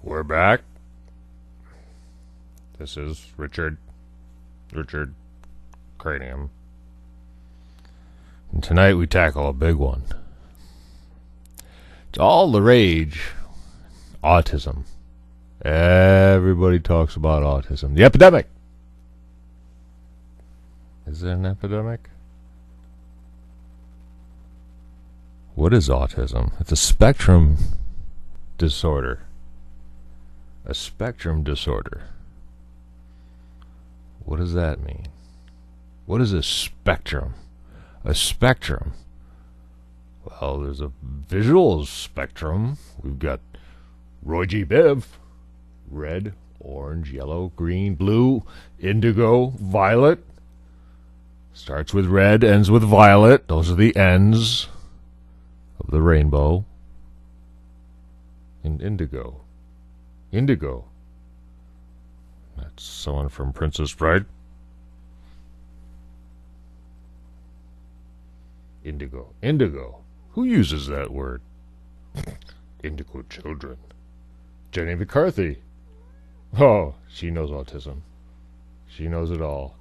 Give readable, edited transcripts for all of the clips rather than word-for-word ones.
We're back. This is Richard Cranium. And tonight we tackle a big one. It's all the rage. Autism. Everybody talks about autism. The epidemic. Is there an epidemic? What is autism? It's a spectrum disorder. A spectrum disorder. What does that mean? What is a spectrum? A spectrum. Well, there's a visual spectrum. We've got Roy G. Biv. Red, orange, yellow, green, blue, indigo, violet. Starts with red, ends with violet. Those are the ends of the rainbow. And indigo. Indigo. That's someone from Princess Bride. Indigo. Indigo. Who uses that word? Indigo children. Jenny McCarthy. Oh, she knows autism. She knows it all.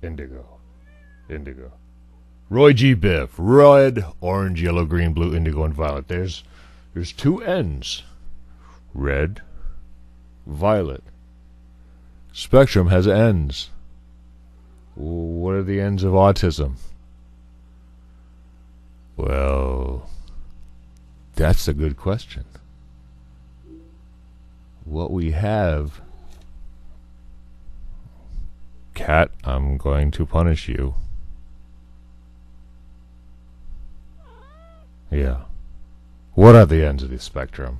Indigo. Indigo. Roy G. Biv. Red, orange, yellow, green, blue, indigo, and violet. There's two ends. Red, violet. Spectrum has ends. What are the ends of autism? Well, that's a good question. What we have... Cat, I'm going to punish you. Yeah. What are the ends of the spectrum?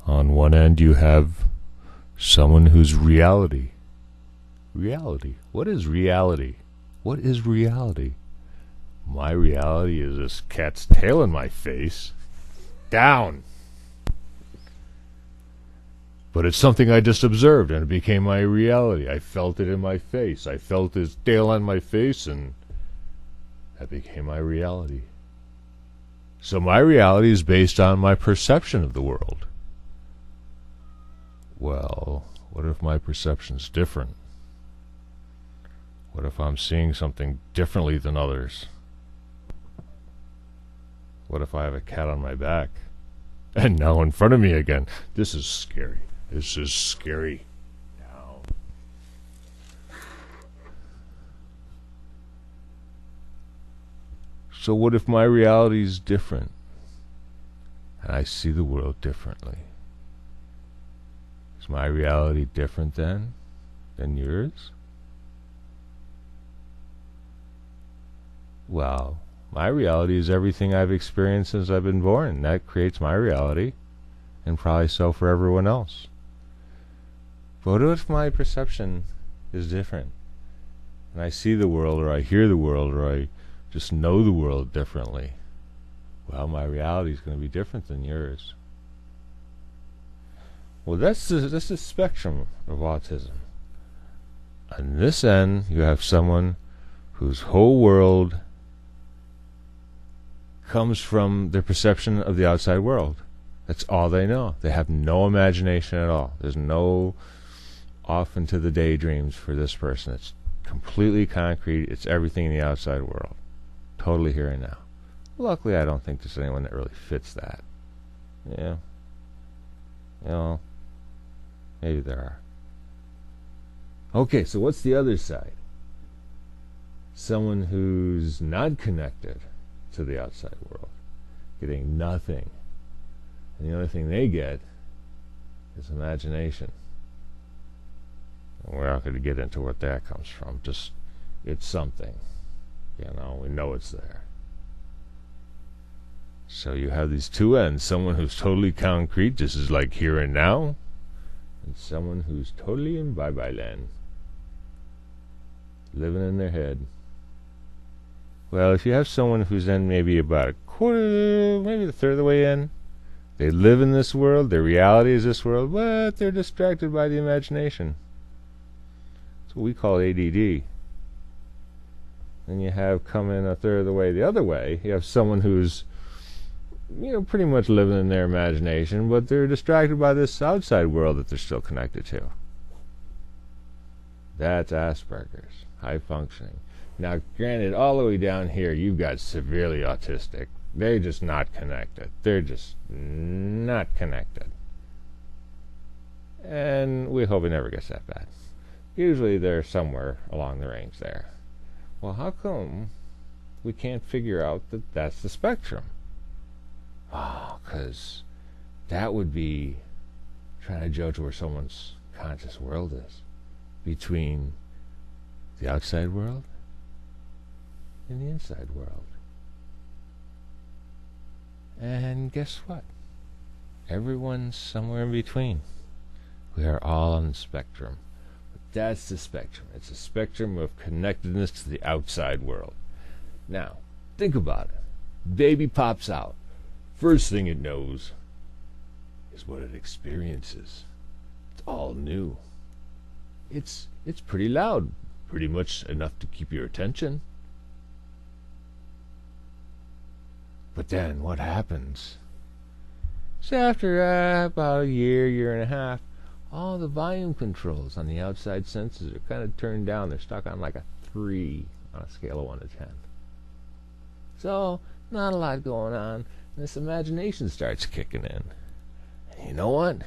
On one end you have someone whose reality. Reality. What is reality? What is reality? My reality is this cat's tail in my face. Down. But it's something I just observed, and it became my reality. I felt it in my face. I felt his tail on my face, and that became my reality. So my reality is based on my perception of the world. Well, what if my perception's different? What if I'm seeing something differently than others? What if I have a cat on my back? And now in front of me again. This is scary. This is scary. Now. So what if my reality is different? And I see the world differently. Is my reality different then than yours? Well, my reality is everything I've experienced since I've been born. That creates my reality, and probably so for everyone else. But what if my perception is different? And I see the world, or I hear the world, or I just know the world differently. Well, my reality is going to be different than yours. Well, that's the spectrum of autism. On this end, you have someone whose whole world comes from their perception of the outside world. That's all they know. They have no imagination at all. There's no off into the daydreams for this person. It's completely concrete. It's everything in the outside world. Totally here and now. Luckily, I don't think there's anyone that really fits that. Yeah. You know, maybe there are. Okay, so what's the other side? Someone who's not connected to the outside world, getting nothing. And the only thing they get is imagination. And we're not going to get into what that comes from. Just, it's something. You know, we know it's there. So you have these two ends. Someone who's totally concrete, this is like here and now. And someone who's totally in bye-bye land. Living in their head. Well, if you have someone who's in maybe about a quarter, maybe a third of the way in, they live in this world, their reality is this world, but they're distracted by the imagination. That's what we call ADD. and you have coming a third of the way the other way, you have someone who's, pretty much living in their imagination, but they're distracted by this outside world that they're still connected to. That's Asperger's, high functioning. Now, granted, all the way down here, you've got severely autistic. They're just not connected. They're just not connected. And we hope it never gets that bad. Usually they're somewhere along the range there. Well, how come we can't figure out that that's the spectrum? Oh, because that would be trying to judge where someone's conscious world is. Between the outside world and the inside world. And guess what? Everyone's somewhere in between. We are all on the spectrum. But that's the spectrum. It's a spectrum of connectedness to the outside world. Now, think about it. Baby pops out. First thing it knows is what it experiences. It's all new. It's pretty loud. Pretty much enough to keep your attention. But then what happens? So after about a year and a half, all the volume controls on the outside senses are kind of turned down. They're stuck on like a 3 on a scale of 1 to 10. So, not a lot going on. This imagination starts kicking in. And you know what?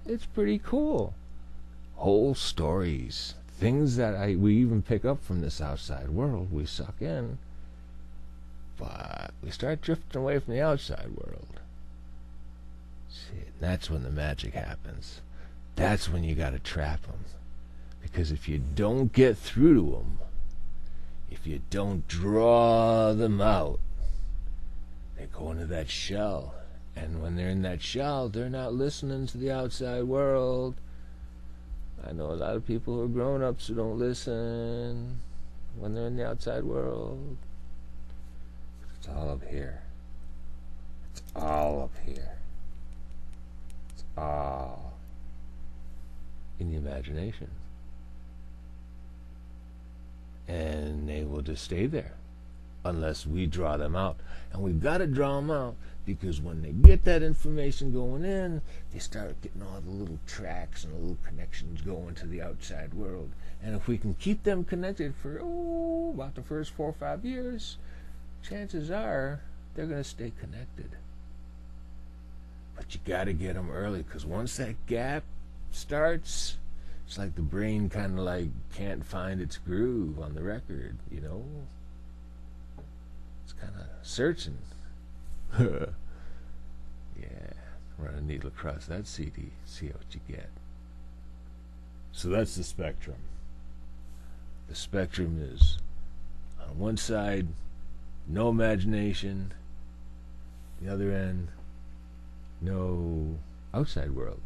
It's pretty cool. Whole stories. Things that we even pick up from this outside world, we suck in. But we start drifting away from the outside world. See, and that's when the magic happens. That's when you gotta trap them. Because if you don't get through to them, if you don't draw them out, they go into that shell. And when they're in that shell, they're not listening to the outside world. I know a lot of people who are grown-ups who don't listen when they're in the outside world. It's all up here. It's all up here. It's all in the imagination. And they will just stay there unless we draw them out. And we've got to draw them out because when they get that information going in, they start getting all the little tracks and the little connections going to the outside world. And if we can keep them connected for, about the first 4 or 5 years, chances are they're going to stay connected. But you got to get them early, because once that gap starts, it's like the brain kind of like can't find its groove on the record, It's kind of searching. Yeah, run a needle across that CD, see what you get. So that's the spectrum. The spectrum is, on one side, no imagination. The other end, no outside world.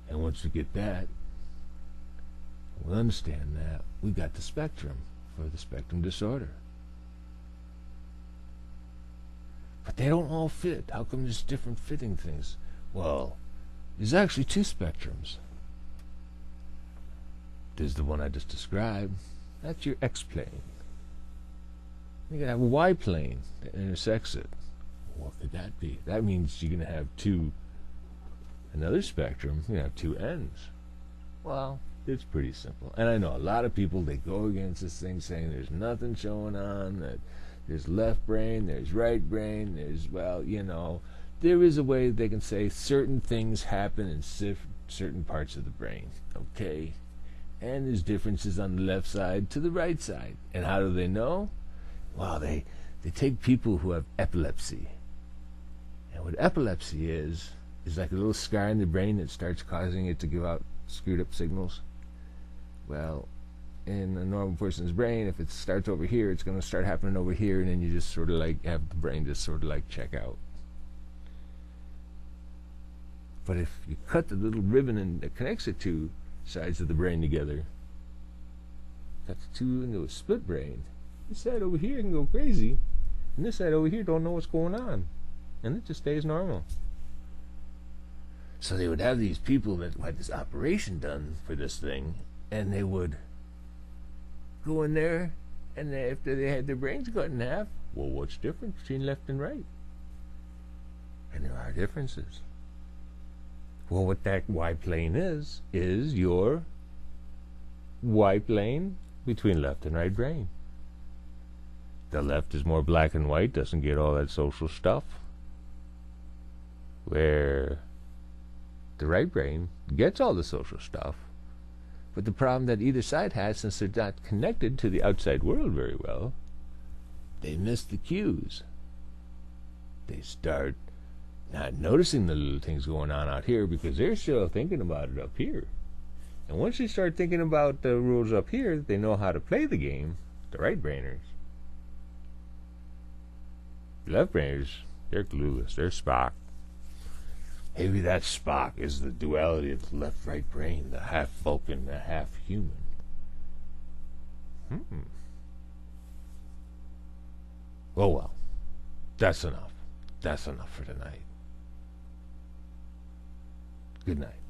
And once we get that, we'll understand that we got the spectrum for the spectrum disorder. But they don't all fit. How come there's different fitting things? Well, there's actually 2 spectrums. There's the one I just described. That's your X plane. You're going to have a Y plane that intersects it. What could that be? That means you're going to have another spectrum. You're going to have 2 ends. Well, it's pretty simple. And I know a lot of people, they go against this thing saying there's nothing showing on, that there's left brain, there's right brain, there's, there is a way they can say certain things happen in certain parts of the brain, okay? And there's differences on the left side to the right side. And how do they know? Well, they take people who have epilepsy. And what epilepsy is like a little scar in the brain that starts causing it to give out screwed up signals. Well, in a normal person's brain, if it starts over here, it's going to start happening over here, and then you just sort of like have the brain just sort of like check out. But if you cut the little ribbon that connects the 2 sides of the brain together, cut the 2 into a split brain, this side over here can go crazy, and this side over here don't know what's going on, and it just stays normal. So they would have these people that had this operation done for this thing, and they would go in there And after they had their brains cut in half, well, what's different between left and right? And there are differences. Well, what that Y plane is your Y plane between left and right brain. The left is more black and white, doesn't get all that social stuff. Where the right brain gets all the social stuff. But the problem that either side has, since they're not connected to the outside world very well, they miss the cues. They start not noticing the little things going on out here because they're still thinking about it up here. And once they start thinking about the rules up here, they know how to play the game, the right brainers. Left brainers, they're clueless. They're Spock. Maybe that Spock is the duality of the left-right brain, the half Vulcan, the half human. Oh well, that's enough. That's enough for tonight. Good night.